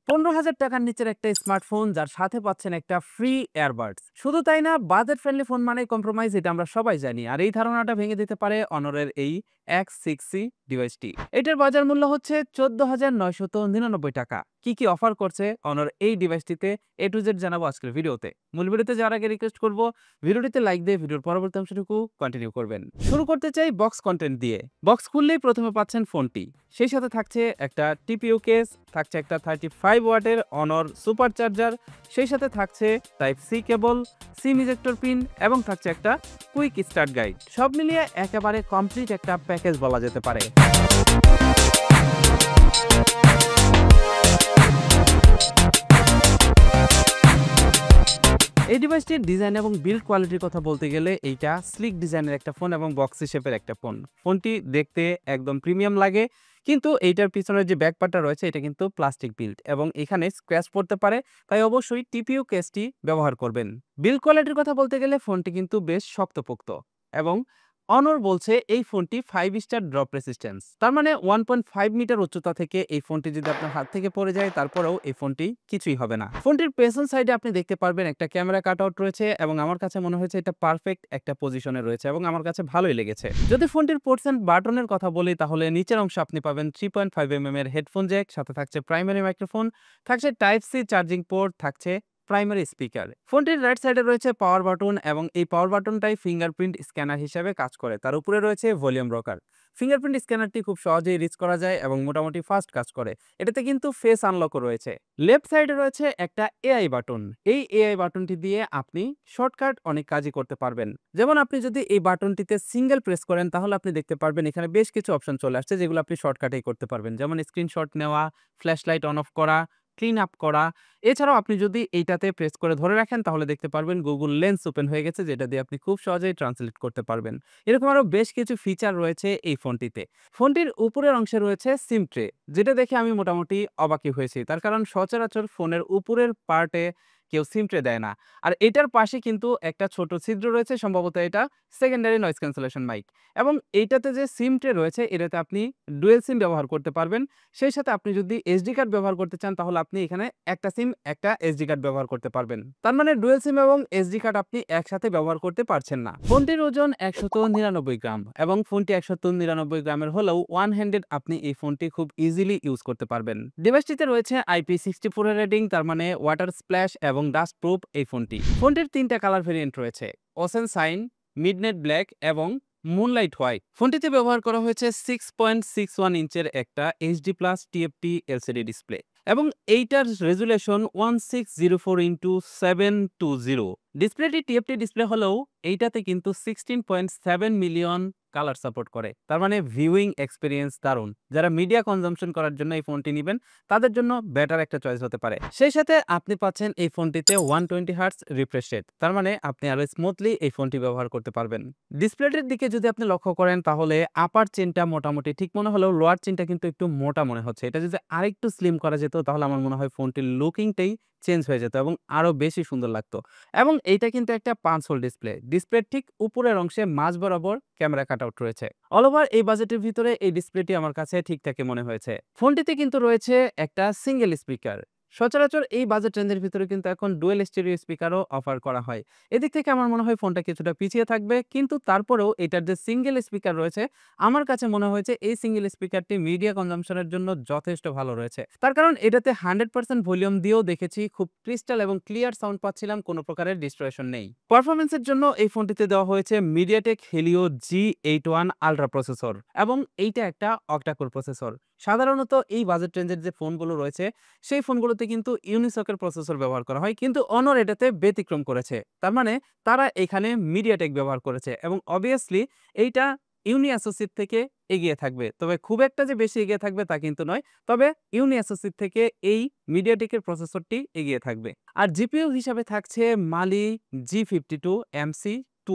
15,000 টাকার নিচের একটা স্মার্টফোন যার সাথে পাচ্ছেন একটা ফ্রি এয়ারবাডস। শুধু তাই না, বাজেট ফ্রেন্ডলি ফোন মানে কম্প্রোমাইজ, এটা আমরা সবাই জানি। আর এই ধারণাটা ভেঙে দিতে পারে অনরের এই X6C ডিভাইসটি। এটার বাজার মূল্য হচ্ছে 14,999 টাকা। কি কি অফার করছে অনর এই ডিভাইসটিতে এ টু জেড জানাবো আজকের ভিডিওতে। মূল ভিডিওতে যাওয়ার আগে রিকোয়েস্ট করবো ভিডিওটিতে লাইক দিয়ে ভিডিওর পরবর্তী অংশটুকু কন্টিনিউ করবেন। শুরু করতে চাই বক্স কন্টেন্ট দিয়ে। বক্স খুললেই প্রথমে পাচ্ছেন ফোনটি, সেই সাথে থাকছে একটা টিপিইউ কেস, থাকছে একটা 35 ওয়াটের অনর সুপার চার্জার, সেই সাথে থাকছে type C cable, SIM ejector pin এবং থাকছে একটা কুইক স্টার্ট গাইড। সব মিলিয়ে একেবারে কমপ্লিট একটা প্যাকেজ বলা যেতে পারে। এই ডিভাইসটির ডিজাইন এবং বিল্ড কোয়ালিটির কথা বলতে গেলে এইটা স্লিক ডিজাইনের একটা ফোন এবং বক্সি শেপের একটা ফোন। ফোনটি দেখতে একদম প্রিমিয়াম লাগে, কিন্তু এইটার পিছনের যে ব্যাকপার্টটা রয়েছে এটা কিন্তু প্লাস্টিক বিল্ড এবং এখানে স্ক্র্যাচ পড়তে পারে, তাই অবশ্যই টিপিইউ কেসটি ব্যবহার করবেন। বিল্ড কোয়ালিটির কথা বলতে গেলে ফোনটি কিন্তু বেশ শক্তপোক্ত এবং অনর বলছে এই ফোনটি 5 স্টার ড্রপ রেসিস্ট্যান্স। তার মানে 1.5 মিটার উচ্চতা থেকে এই ফোনটি যদি আপনার হাত থেকে পড়ে যায় তারপরেও এই ফোনটি কিছুই হবে না। ফোনটির পেছন সাইডে আপনি দেখতে পারবেন একটা ক্যামেরা কাটআউট রয়েছে এবং আমার কাছে মনে হয়েছে এটা পারফেক্ট একটা পজিশনে রয়েছে এবং আমার কাছে ভালোই লেগেছে। যদি ফোনটির পোর্টস এন্ড বাটনের কথা বলি তাহলে নিচের অংশে আপনি পাবেন 3.5 এর হেডফোন জ্যাক, সাথে থাকছে প্রাইমারি মাইক্রোফোন, থাকছে টাইপ সি চার্জিং পোর্ট, থাকছে প্রাইমারি স্পিকার। ফোনটির রাইট সাইডে রয়েছে পাওয়ার বাটন এবং এই পাওয়ার বাটনটাই ফিঙ্গারপ্রিন্ট স্ক্যানার হিসেবে কাজ করে। তার উপরে রয়েছে ভলিউম রকার। ফিঙ্গারপ্রিন্ট স্ক্যানারটি খুব সহজেই রিচ করা যায় এবং মোটামুটি ফাস্ট কাজ করে। এটাতে কিন্তু ফেস আনলকও রয়েছে। লেফট সাইডে রয়েছে একটা এআই বাটন। এই এআই বাটনটি দিয়ে আপনি শর্টকাট অনেক কাজই করতে পারবেন। যেমন আপনি যদি এই বাটনটিতে সিঙ্গেল প্রেস করেন তাহলে আপনি দেখতে পারবেন এখানে বেশ কিছু অপশন চলে আসছে যেগুলো আপনি শর্টকাটেই করতে পারবেন, যেমন স্ক্রিনশট নেওয়া, ফ্ল্যাশ লাইট অন অফ করা, ক্লিন আপ করা। এছাড়াও আপনি যদি এইটাতে প্রেস করে ধরে রাখেন তাহলে দেখতে পারবেন গুগল লেন্স ওপেন হয়ে গেছে, যেটা দিয়ে আপনি খুব সহজেই ট্রান্সলেট করতে পারবেন। এরকম আরো বেশ কিছু ফিচার রয়েছে এই ফোনটিতে। ফোনটির উপরের অংশে রয়েছে সিম ট্রে, যেটা দেখে আমি মোটামুটি অবাকই হয়েছি। তার কারণ সচরাচর ফোনের উপরের পার্টে কেউ সিম ট্রে দেয় না। আর এটার পাশে কিন্তু একটা ছোট ছিদ্র রয়েছে, সম্ভবত এটা সেকেন্ডারি নয়েজ ক্যান্সেলেশন মাইক। এবং এইটাতে যে সিম ট্রে রয়েছে এটাতে আপনি ডুয়েল সিম ব্যবহার করতে পারবেন। সেই সাথে আপনি যদি এসডি কার্ড ব্যবহার করতে চান তাহলে আপনি এখানে একটা সিম একটা এসডি কার্ড ব্যবহার করতে পারবেন। তার মানে ডুয়েল সিম এবং এসডি কার্ড আপনি একসাথে ব্যবহার করতে পারছেন না। ফোনটির ওজন 199 গ্রাম এবং ফোনটি 199 গ্রামের হলেও ওয়ান হ্যান্ডেড আপনি এই ফোনটি খুব ইজিলি ইউজ করতে পারবেন। ডিভাইসটিতে রয়েছে IP64 এর রেটিং, তার মানে ওয়াটার স্প্ল্যাশ এবং ডাস্ট প্রুফ এই ফোনটি। ফোনটির 3টা কালার ভেরিয়েন্ট রয়েছে, ওশেন শাইন, মিডনাইট ব্ল্যাক এবং মুনলাইট হোয়াইট। ফোনটিতে ব্যবহার করা হয়েছে 6.61 ইঞ্চের একটা HD+ TFT LCD ডিসপ্লে এবং এইটার রেজুলেশন 1604x720। ডিসপ্লেটি TFT ডিসপ্লে হলেও এইটাতে কিন্তু 16.7 মিলিয়ন কালার সাপোর্ট করে। তার মানে ভিউইং এক্সপিরিয়েন্স দারুণ। যারা মিডিয়া কনজাম্পশন করার জন্য এই ফোনটি নেবেন তাদের জন্য বেটার একটা চয়েস হতে পারে। সেই সাথে আপনি পাচ্ছেন এই ফোনটিতে 120 হার্টজ রিফ্রেশ রেট, তার মানে আপনি আরো স্মুথলি এই ফোনটি ব্যবহার করতে পারবেন। ডিসপ্লেটির দিকে যদি আপনি লক্ষ্য করেন তাহলে আপার চেনটা মোটামুটি ঠিক মনে হলেও লোয়ার চেনটা কিন্তু একটু মোটা মনে হচ্ছে। এটা যদি আরেকটু স্লিম করা যেত তাহলে আমার মনে হয় ফোনটির লুকিংটাই চেঞ্জ হয়ে যেত এবং আরো বেশি সুন্দর লাগতো। এবং এইটা কিন্তু একটা 5 হোল ডিসপ্লে। ডিসপ্লের ঠিক উপরের অংশে মাঝ বরাবর ক্যামেরা কাটআউট রয়েছে। অল ওভার এই বাজেটের ভিতরে এই ডিসপ্লেটি আমার কাছে ঠিকঠাকই মনে হয়েছে। ফোনটিতে কিন্তু রয়েছে একটা সিঙ্গেল স্পিকার। সচরাচর এই বাজেট রেঞ্জের ভিতরে কিন্তু এখন ডুয়েল স্টেরিও স্পিকারও অফার করা হয়। এদিক থেকে আমার মনে হয় ফোনটা কিছুটা পিছিয়ে থাকবে, কিন্তু তারপরেও এটার যে সিঙ্গেল স্পিকার রয়েছে আমার কাছে মনে হয়েছে এই সিঙ্গেল স্পিকারটি মিডিয়া কনজাম্পশনের জন্য যথেষ্ট ভালো রয়েছে। তার কারণ এটাতে 100% ভলিউম দিয়েও দেখেছি খুব ক্রিস্টাল এবং ক্লিয়ার সাউন্ড পাচ্ছিলাম, কোনো প্রকারের ডিস্ট্রয়েশন নেই। পারফরমেন্সের জন্য এই ফোনটিতে দেওয়া হয়েছে MediaTek Helio G81 ultra processor এবং এইটা একটা অক্টাকোর প্রসেসর। সাধারণত এই বাজেট রেঞ্জের যে ফোনগুলো রয়েছে সেই ফোনগুলোতে কিন্তু ইউনিসকের প্রসেসর ব্যবহার করা হয়, কিন্তু অনর এটাতে ব্যতিক্রম করেছে। তার মানে তারা এখানে মিডিয়াটেক ব্যবহার করেছে এবং অবভিয়াসলি এইটা ইউনি অ্যাসোসিয়েট থেকে এগিয়ে থাকবে। তবে খুব একটা যে বেশি এগিয়ে থাকবে তা কিন্তু নয়, তবে ইউনি অ্যাসোসিয়েট থেকে এই মিডিয়াটেকের প্রসেসরটি এগিয়ে থাকবে। আর জিপিইউ হিসাবে থাকছে মালি G52 MC2।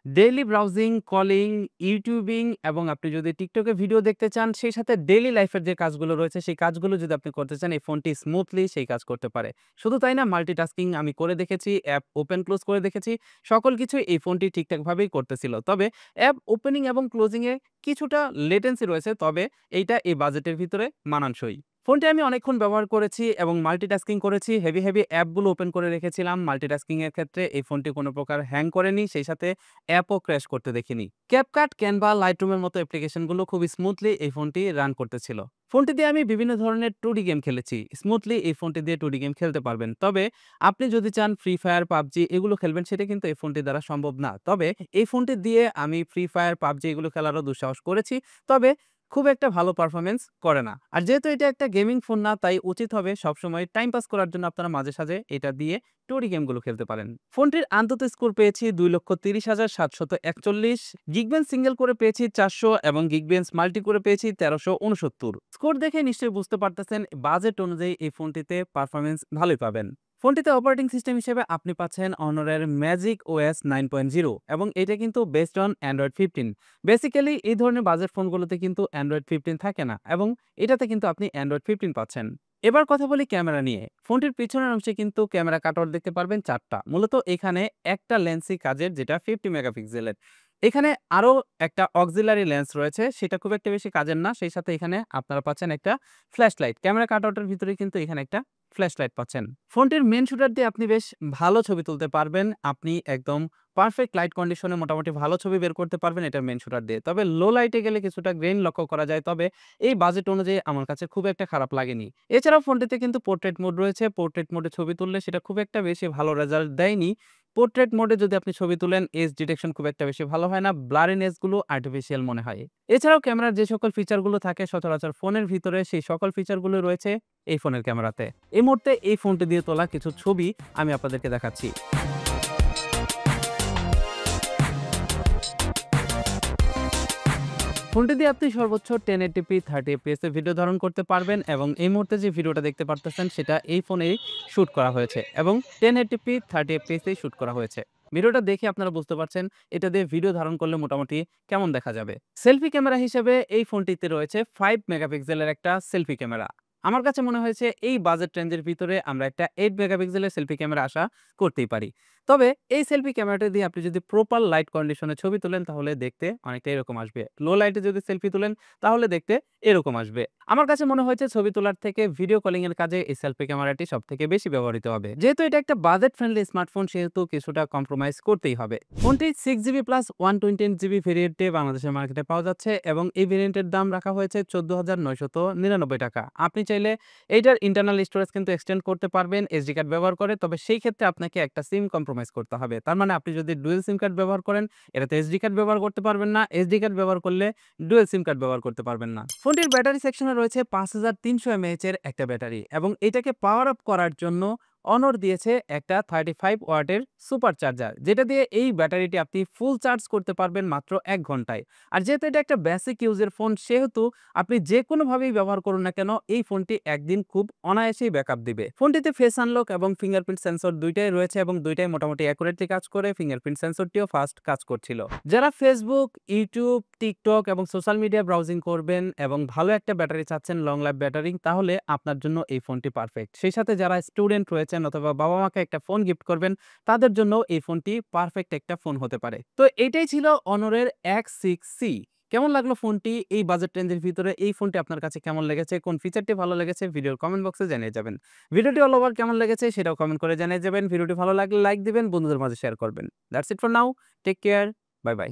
Daily browsing, calling, YouTubing এবং আপনি যদি টিকটকে ভিডিও দেখতে চান সেই সাথে ডেইলি লাইফের যে কাজগুলো রয়েছে সেই কাজগুলো যদি আপনি করতে চান এই ফোনটি স্মুথলি সেই কাজ করতে পারে। শুধু তাই না, মাল্টিটাস্কিং আমি করে দেখেছি, অ্যাপ ওপেন ক্লোজ করে দেখেছি, সকল কিছুই এই ফোনটি ঠিকঠাকভাবেই করতেছিল। তবে অ্যাপ ওপেনিং এবং ক্লোজিং এ কিছুটা লেটেন্সি রয়েছে, তবে এইটা এই বাজেটের ভিতরে মানানসই। ফোনটি আমি অনেকক্ষণ ব্যবহার করেছি এবং মাল্টিটাস্কিং করেছি। হেভি অ্যাপগুলো ওপেন করে রেখেছিলাম। মাল্টিটাস্কিং এর ক্ষেত্রে এই ফোনটি কোনো প্রকার হ্যাং করেনি। সেই সাথে অ্যাপও ক্র্যাশ করতে দেখিনি। CapCut, Canva, Lightroom এর মতো অ্যাপ্লিকেশনগুলো খুব স্মুথলি এই ফোনটি রান করতেছিল। ফোনটি দিয়ে আমি বিভিন্ন ধরনের 2D গেম খেলেছি। স্মুথলি এই ফোনটি দিয়ে 2D গেম খেলতে পারবেন। তবে আপনি যদি চান ফ্রি ফায়ার, পাবজি এগুলো খেলবেন সেটা কিন্তু এই ফোনটি দ্বারা সম্ভব না। তবে এই ফোনটি দিয়ে আমি ফ্রি ফায়ার, পাবজি এগুলো খেলারও দুঃসাহস করেছি। তবে খুব একটা ভালো পারফরম্যান্স করে না। আর যেহেতু এটা একটা গেমিং ফোন না, তাই উচিত হবে সবসময় টাইম পাস করার জন্য আপনারা মাঝে সাঝে এটা দিয়ে 2D গেমগুলো খেলতে পারেন। ফোনটির আন্তত স্কোর পেয়েছি 2,30,741, Geekbench সিঙ্গেল করে পেয়েছি 400 এবং Geekbench মাল্টি করে পেয়েছি 1369। স্কোর দেখে নিশ্চয়ই বুঝতে পারতেছেন বাজেট অনুযায়ী এই ফোনটিতে পারফরম্যান্স ভালোই পাবেন। ফোনটিতে অপারেটিং সিস্টেম হিসেবে আপনি পাচ্ছেন Honor-এর Magic OS 9.0 এবং এটা কিন্তু বেসড অন Android 15। বেসিক্যালি এই ধরনের বাজেট ফোনগুলোতে কিন্তু Android 15 থাকে না এবং এটাতে কিন্তু আপনি Android 15 পাচ্ছেন। এবার কথা বলি ক্যামেরা নিয়ে। ফোনটির পিছনের অংশে কিন্তু ক্যামেরা কাটআউট দেখতে পারবেন 4 টা। মূলত এখানে একটা লেন্সই কাজের, যেটা 50 মেগাপিক্সেলের। এখানে আরো একটা অক্সিলারি লেন্স রয়েছে, সেটা খুব একটা বেশি কাজের না। সেই সাথে এখানে আপনারা পাচ্ছেন একটা ফ্ল্যাশ লাইট। ক্যামেরা কাটআউটের ভিতরে কিন্তু এখানে একটা ফ্ল্যাশ লাইট পাচ্ছেন। ফোনটির মেইন শুটার দিয়ে আপনি বেশ ভালো ছবি তুলতে পারবেন। আপনি একদম পারফেক্ট লাইট কন্ডিশনে মোটামুটি ভালো ছবি বের করতে পারবেন এটার মেইন শুটার দিয়ে। তবে লো লাইটে গেলে কিছুটা গ্রেইন লক্ষ্য করা যায়। তবে এই বাজেট অনুযায়ী আমার কাছে খুব একটা খারাপ লাগেনি। এছাড়াও ফোনটিতে কিন্তু পোর্ট্রেট মোড রয়েছে। পোর্ট্রেট মোডে ছবি তুললে সেটা খুব একটা বেশি ভালো রেজাল্ট দেয়নি। পোর্ট্রেট মোডে যদি আপনি ছবি তুলেন, এজ ডিটেকশন খুব একটা বেশি ভালো হয় না। ব্লারিনেস গুলো আর্টিফিশিয়াল মনে হয়। এছাড়াও ক্যামেরার যে সকল ফিচারগুলো থাকে সচরাচর ফোনের ভিতরে, সেই সকল ফিচারগুলো রয়েছে এই ফোনের ক্যামেরাতে। এই মুহূর্তে এই ফোনটি দিয়ে তোলা কিছু ছবি আমি আপনাদেরকে দেখাচ্ছি। ফোনটি দিয়ে আপনি সর্বোচ্চ 1080p 30fps এ ভিডিও ধারণ করতে পারবেন এবং এই মুহূর্তে যে ভিডিওটা দেখতে পারতেছেন সেটা এই ফোনেই শুট করা হয়েছে এবং 1080p 30fps এই শুট করা হয়েছে। ভিডিওটা দেখে আপনারা বুঝতে পারছেন এটা দিয়ে ভিডিও ধারণ করলে মোটামুটি কেমন দেখা যাবে। সেলফি ক্যামেরা হিসেবে এই ফোনটিতে রয়েছে 5 মেগাপিক্সেলের একটা সেলফি ক্যামেরা। আমার কাছে মনে হয়েছে এই বাজেট রেঞ্জের ভিতরে আমরা একটা 8 মেগাপিক্সেলের সেলফি ক্যামেরা আশা করতেই পারি। তবে এই সেলফি ক্যামেরাটা দিয়ে আপনি যদি প্রপার লাইট কন্ডিশনে ছবি তোলেন তাহলে দেখতে অনেকটা এরকম আসবে। লো লাইটে যদি সেলফি তোলেন তাহলে দেখতে এরকম আসবে। আমার কাছে মনে হয়েছে ছবি তোলার থেকে ভিডিও কলিং এর কাজে এই সেলফি ক্যামেরাটি সবথেকে বেশি ব্যবহৃত হবে। যেহেতু এটা একটা বাজেট ফ্রেন্ডলি স্মার্টফোন সেহেতু কিছুটা কম্প্রোমাইজ করতেই হবে। ফোনটি 6GB প্লাস 128GB ভেরিয়েন্টে বাংলাদেশের মার্কেটে পাওয়া যাচ্ছে এবং এই ভেরিয়েন্টের দাম রাখা হয়েছে 14,999 টাকা। আপনি চাইলে এইটার ইন্টারনাল স্টোরেজ কিন্তু এক্সটেন্ড করতে পারবেন এসডি কার্ড ব্যবহার করে। তবে সেই ক্ষেত্রে আপনাকে একটা সিম কম্প্রোমাইজ করতে হবে। তার মানে আপনি যদি ডুয়াল সিম কার্ড ব্যবহার করেন, এটাতে এসডি কার্ড ব্যবহার করতে পারবেন না। এসডি কার্ড ব্যবহার করলে ডুয়াল সিম কার্ড ব্যবহার করতে পারবেন না। ফোনটির ব্যাটারি সেকশনে রয়েছে 5300 mAh এর একটা ব্যাটারি এবং এটাকে পাওয়ার আপ করার জন্য Honor দিয়েছে একটা 35 ওয়াটের সুপার চার্জার, যেটা দিয়ে এই ব্যাটারিটি আপনি ফুল চার্জ করতে পারবেন মাত্র 1 ঘন্টায়। আর যেহেতু এটা একটা বেসিক ইউজের ফোন সেহেতু আপনি যেকোনোভাবেই ব্যবহার করুন না কেন এই ফোনটি একদিন খুব অনায়াসেই ব্যাকআপ দিবে। ফোনটিতে ফেস আনলক এবং ফিঙ্গারপ্রিন্ট সেন্সর দুইটাই রয়েছে এবং দুইটাই মোটামুটি অ্যাকুরেটলি কাজ করে। ফিঙ্গারপ্রিন্ট সেন্সরটিও ফাস্ট কাজ করছিল। যারা ফেসবুক, ইউটিউব, টিকটক এবং সোশ্যাল মিডিয়া ব্রাউজিং করবেন এবং ভালো একটা ব্যাটারি চাচ্ছেন, লং লাইফ ব্যাটারি, তাহলে আপনার জন্য এই ফোনটি পারফেক্ট। সেই সাথে যারা স্টুডেন্ট রয়েছেন অথবা বাবা-মাকে একটা ফোন গিফট করবেন, তাদের জন্য এই ফোনটি পারফেক্ট একটা ফোন হতে পারে। তো এটাই ছিল Honor-এর X6C। কেমন লাগলো ফোনটি? এই বাজেট রেঞ্জের ভিতরে এই ফোনটি আপনার কাছে কেমন লেগেছে? কোন ফিচারটি ভালো লেগেছে? ভিডিওর কমেন্ট বক্সে জানিয়ে যাবেন। ভিডিওটি অল ওভার কেমন লেগেছে সেটাও কমেন্ট করে জানিয়ে যাবেন। ভিডিওটি ভালো লাগলে লাইক দিবেন, বন্ধুদের মাঝে শেয়ার করবেন। That's it for now. Take care. Bye by.